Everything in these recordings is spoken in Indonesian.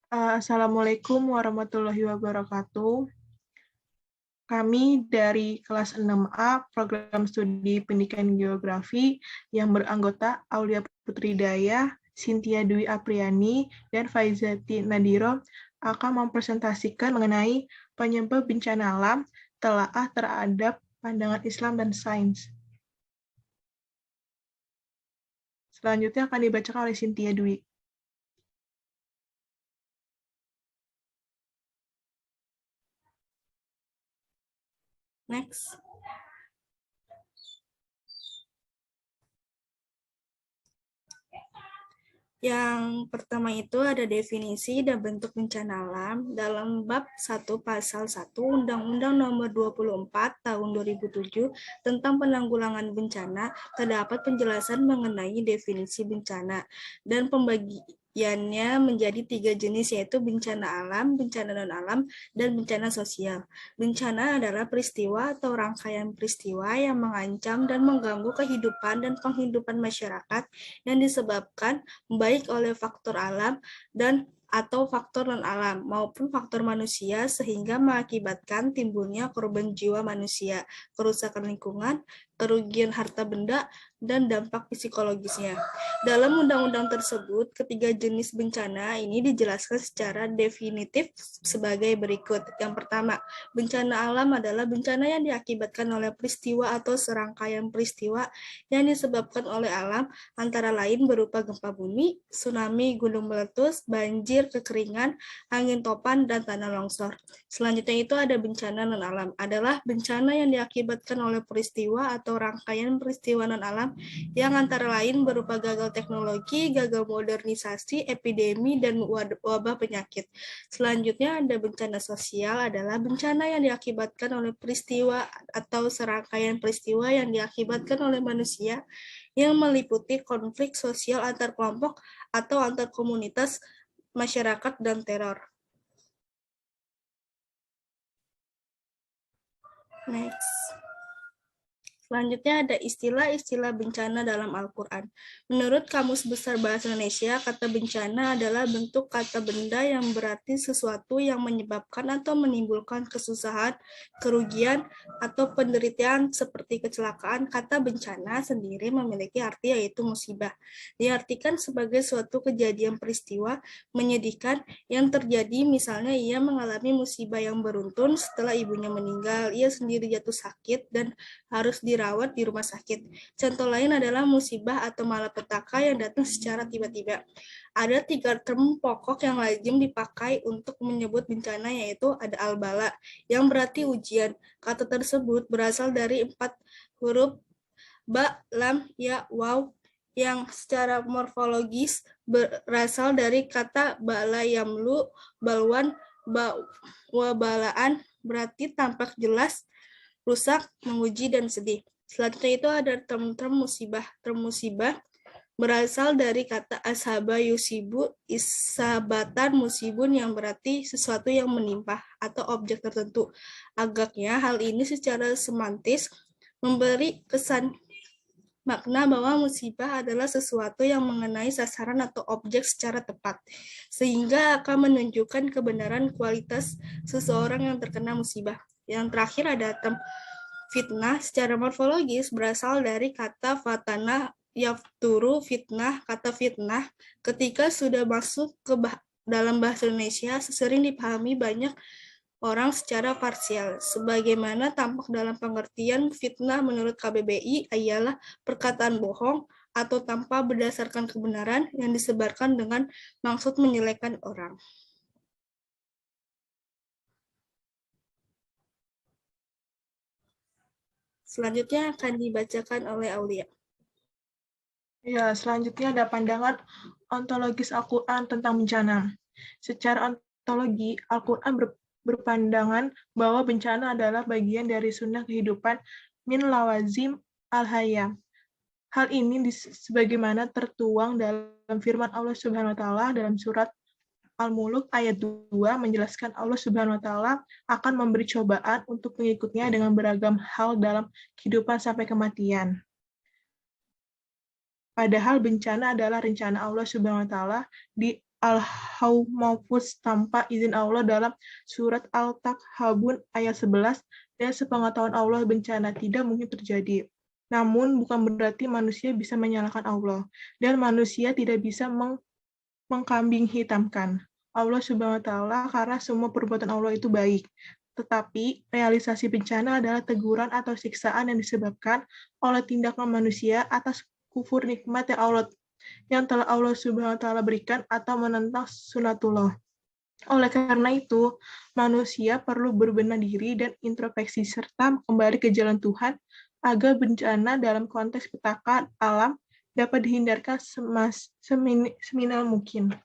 Assalamualaikum warahmatullahi wabarakatuh. Kami dari kelas 6A Program Studi Pendidikan Geografi yang beranggota Aulia Putri Daya, Cynthia Dwi Apriani, dan Faizati Nadiro akan mempresentasikan mengenai penyebab bencana alam, telaah terhadap pandangan Islam dan sains. Selanjutnya akan dibacakan oleh Cynthia Dwi. Next. Yang pertama itu ada definisi dan bentuk bencana alam dalam bab 1 pasal 1 Undang-Undang Nomor 24 Tahun 2007 tentang penanggulangan bencana terdapat penjelasan mengenai definisi bencana dan pembagiannya menjadi 3 jenis yaitu bencana alam, bencana non-alam, dan bencana sosial. Bencana adalah peristiwa atau rangkaian peristiwa yang mengancam dan mengganggu kehidupan dan penghidupan masyarakat yang disebabkan baik oleh faktor alam dan atau faktor non-alam maupun faktor manusia sehingga mengakibatkan timbulnya korban jiwa manusia, kerusakan lingkungan, kerugian harta benda, dan dampak psikologisnya. Dalam undang-undang tersebut, ketiga jenis bencana ini dijelaskan secara definitif sebagai berikut. Yang pertama, bencana alam adalah bencana yang diakibatkan oleh peristiwa atau serangkaian peristiwa yang disebabkan oleh alam, antara lain berupa gempa bumi, tsunami, gunung meletus, banjir, kekeringan, angin topan, dan tanah longsor. Selanjutnya itu ada bencana non-alam, adalah bencana yang diakibatkan oleh peristiwa atau rangkaian peristiwa non-alam yang antara lain berupa gagal teknologi, gagal modernisasi, epidemi, dan wabah penyakit. Selanjutnya ada bencana sosial, adalah bencana yang diakibatkan oleh peristiwa atau serangkaian peristiwa yang diakibatkan oleh manusia yang meliputi konflik sosial antar kelompok atau antar komunitas masyarakat dan teror. Next. Selanjutnya ada istilah-istilah bencana dalam Al-Quran. Menurut Kamus Besar Bahasa Indonesia, kata bencana adalah bentuk kata benda yang berarti sesuatu yang menyebabkan atau menimbulkan kesusahan, kerugian, atau penderitaan seperti kecelakaan. Kata bencana sendiri memiliki arti yaitu musibah. Diartikan sebagai suatu kejadian peristiwa menyedihkan yang terjadi, misalnya ia mengalami musibah yang beruntun setelah ibunya meninggal, ia sendiri jatuh sakit dan harus dirawat di rumah sakit. Contoh lain adalah musibah atau malapetaka yang datang secara tiba-tiba. Ada 3 term pokok yang lazim dipakai untuk menyebut bencana, yaitu ada al-bala, yang berarti ujian. Kata tersebut berasal dari 4 huruf ba, lam, ya, waw, yang secara morfologis berasal dari kata bala yamlu, balwan, wabalaan, berarti tampak jelas, rusak, menguji, dan sedih. Selanjutnya itu ada term musibah. Term musibah berasal dari kata ashaba yusibu, isabatan musibun, yang berarti sesuatu yang menimpa atau objek tertentu. Agaknya hal ini secara semantis memberi kesan makna bahwa musibah adalah sesuatu yang mengenai sasaran atau objek secara tepat, sehingga akan menunjukkan kebenaran kualitas seseorang yang terkena musibah. Yang terakhir ada term fitnah. Secara morfologis berasal dari kata fatana yafturu, fitnah. Kata fitnah ketika sudah masuk ke dalam bahasa Indonesia sering dipahami banyak orang secara parsial. Sebagaimana tampak dalam pengertian fitnah menurut KBBI ialah perkataan bohong atau tanpa berdasarkan kebenaran yang disebarkan dengan maksud menjelekkan orang. Selanjutnya akan dibacakan oleh Aulia. Ya, selanjutnya ada pandangan ontologis Al-Quran tentang bencana. Secara ontologi, Al-Quran berpandangan bahwa bencana adalah bagian dari sunnah kehidupan min lawazim al-hayya. Hal ini sebagaimana tertuang dalam firman Allah Subhanahu wa taala dalam surat Al-Mulk ayat 2 menjelaskan Allah Subhanahu wa taala akan memberi cobaan untuk pengikutnya dengan beragam hal dalam kehidupan sampai kematian. Padahal bencana adalah rencana Allah Subhanahu wa taala al-Mahfuz tanpa izin Allah dalam surat Al-Takhabun ayat 11, dan sepengetahuan Allah bencana tidak mungkin terjadi. Namun bukan berarti manusia bisa menyalahkan Allah, dan manusia tidak bisa mengkambing hitamkan Allah Subhanahu wa taala karena semua perbuatan Allah itu baik. Tetapi realisasi bencana adalah teguran atau siksaan yang disebabkan oleh tindakan manusia atas kufur nikmat yang telah Allah Subhanahu wa taala berikan atau menentang sunatullah. Oleh karena itu, manusia perlu berbenah diri dan introspeksi serta kembali ke jalan Tuhan agar bencana dalam konteks petaka alam dapat dihindarkan seminimal mungkin.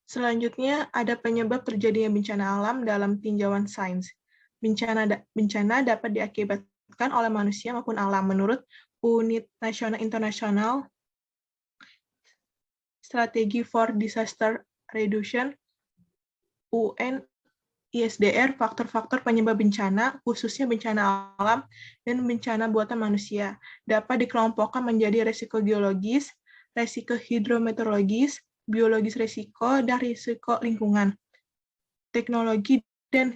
Selanjutnya, ada penyebab terjadinya bencana alam dalam tinjauan sains. Bencana dapat diakibatkan oleh manusia maupun alam. Menurut Unit Nasional Internasional Strategi for Disaster Reduction, UNISDR, faktor-faktor penyebab bencana, khususnya bencana alam dan bencana buatan manusia, dapat dikelompokkan menjadi risiko geologis, risiko hidrometeorologis, biologis risiko, dan risiko lingkungan, teknologi, dan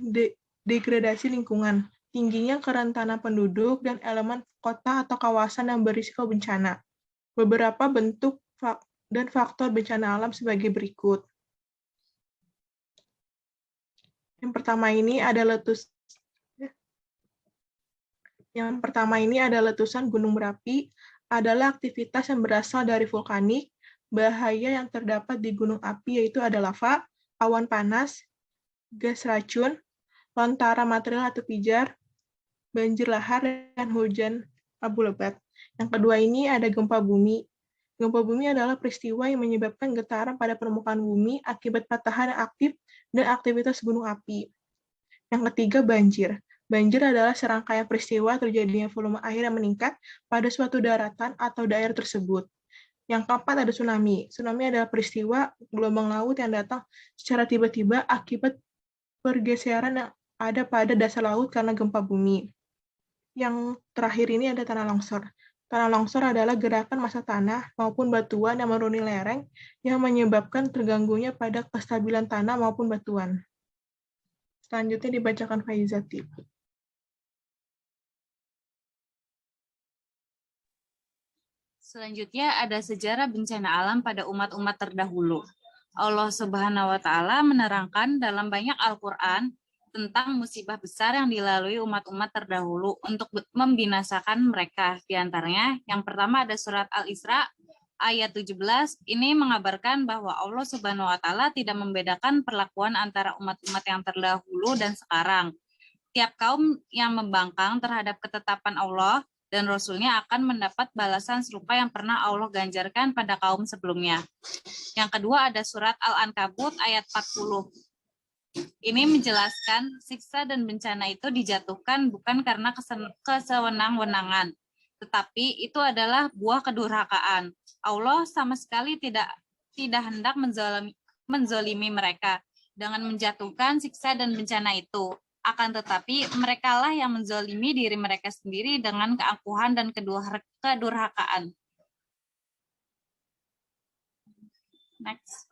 degradasi lingkungan, tingginya kerentanan penduduk, dan elemen kota atau kawasan yang berisiko bencana. Beberapa bentuk dan faktor bencana alam sebagai berikut. Yang pertama ini ada letusan gunung berapi, adalah aktivitas yang berasal dari vulkanik. Bahaya yang terdapat di gunung api yaitu ada lava, awan panas, gas racun, lontaran material atau pijar, banjir lahar, dan hujan abu lebat. Yang kedua ini ada gempa bumi. Gempa bumi adalah peristiwa yang menyebabkan getaran pada permukaan bumi akibat patahan yang aktif dan aktivitas gunung api. Yang ketiga, banjir. Banjir adalah serangkaian peristiwa terjadinya volume air yang meningkat pada suatu daratan atau daerah tersebut. Yang keempat ada tsunami. Tsunami adalah peristiwa gelombang laut yang datang secara tiba-tiba akibat pergeseran yang ada pada dasar laut karena gempa bumi. Yang terakhir ini ada tanah longsor. Tanah longsor adalah gerakan massa tanah maupun batuan yang menuruni lereng yang menyebabkan terganggunya pada kestabilan tanah maupun batuan. Selanjutnya dibacakan Faizati. Selanjutnya ada sejarah bencana alam pada umat-umat terdahulu. Allah Subhanahu wa taala menerangkan dalam banyak Al-Qur'an tentang musibah besar yang dilalui umat-umat terdahulu untuk membinasakan mereka. Di antaranya, yang pertama ada surat Al-Isra ayat 17. Ini mengabarkan bahwa Allah Subhanahu wa taala tidak membedakan perlakuan antara umat-umat yang terdahulu dan sekarang. Tiap kaum yang membangkang terhadap ketetapan Allah dan Rasul-Nya akan mendapat balasan serupa yang pernah Allah ganjarkan pada kaum sebelumnya. Yang kedua ada surat Al-Ankabut ayat 40. Ini menjelaskan siksa dan bencana itu dijatuhkan bukan karena kesewenang-wenangan, tetapi itu adalah buah kedurhakaan. Allah sama sekali tidak hendak menzolimi mereka dengan menjatuhkan siksa dan bencana itu. Akan tetapi merekalah yang menzolimi diri mereka sendiri dengan keangkuhan dan kedurhakaan. Next.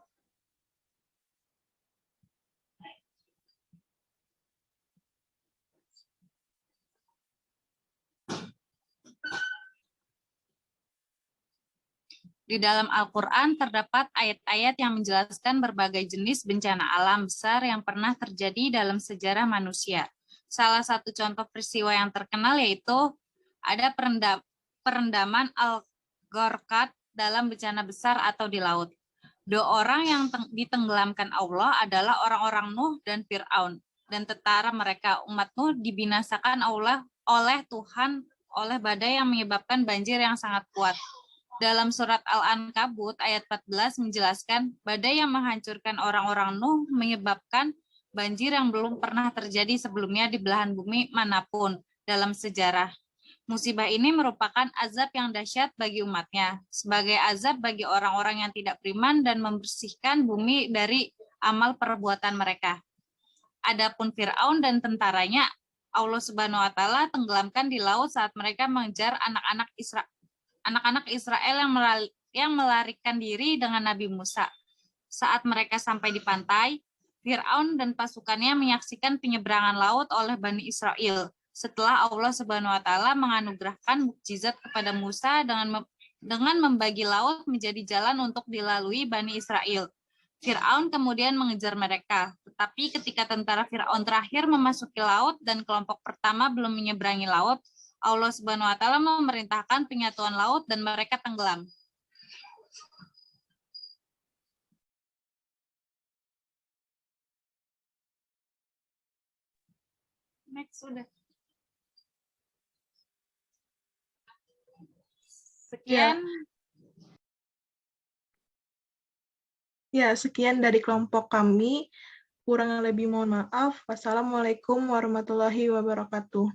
Di dalam Al-Quran terdapat ayat-ayat yang menjelaskan berbagai jenis bencana alam besar yang pernah terjadi dalam sejarah manusia. Salah satu contoh peristiwa yang terkenal yaitu ada perendaman Al-Gharqad dalam bencana besar atau di laut. Dua orang yang ditenggelamkan Allah adalah orang-orang Nuh dan Fir'aun. Dan tentara mereka, umat Nuh, dibinasakan Allah oleh Tuhan oleh badai yang menyebabkan banjir yang sangat kuat. Dalam surat Al-Ankabut ayat 14 menjelaskan badai yang menghancurkan orang-orang Nuh menyebabkan banjir yang belum pernah terjadi sebelumnya di belahan bumi manapun dalam sejarah. Musibah ini merupakan azab yang dahsyat bagi umatnya, sebagai azab bagi orang-orang yang tidak beriman dan membersihkan bumi dari amal perbuatan mereka. Adapun Fir'aun dan tentaranya, Allah Subhanahu wa taala tenggelamkan di laut saat mereka mengejar anak-anak Israel yang melarikan diri dengan Nabi Musa. Saat mereka sampai di pantai, Fir'aun dan pasukannya menyaksikan penyeberangan laut oleh Bani Israel. Setelah Allah Subhanahu wa taala menganugerahkan mukjizat kepada Musa dengan membagi laut menjadi jalan untuk dilalui Bani Israel. Fir'aun kemudian mengejar mereka, tetapi ketika tentara Fir'aun terakhir memasuki laut dan kelompok pertama belum menyeberangi laut, Allah Subhanahu wa taala memerintahkan penyatuan laut dan mereka tenggelam. Next, sudah. Sekian. Ya, sekian dari kelompok kami. Kurang lebih mohon maaf. Wassalamualaikum warahmatullahi wabarakatuh.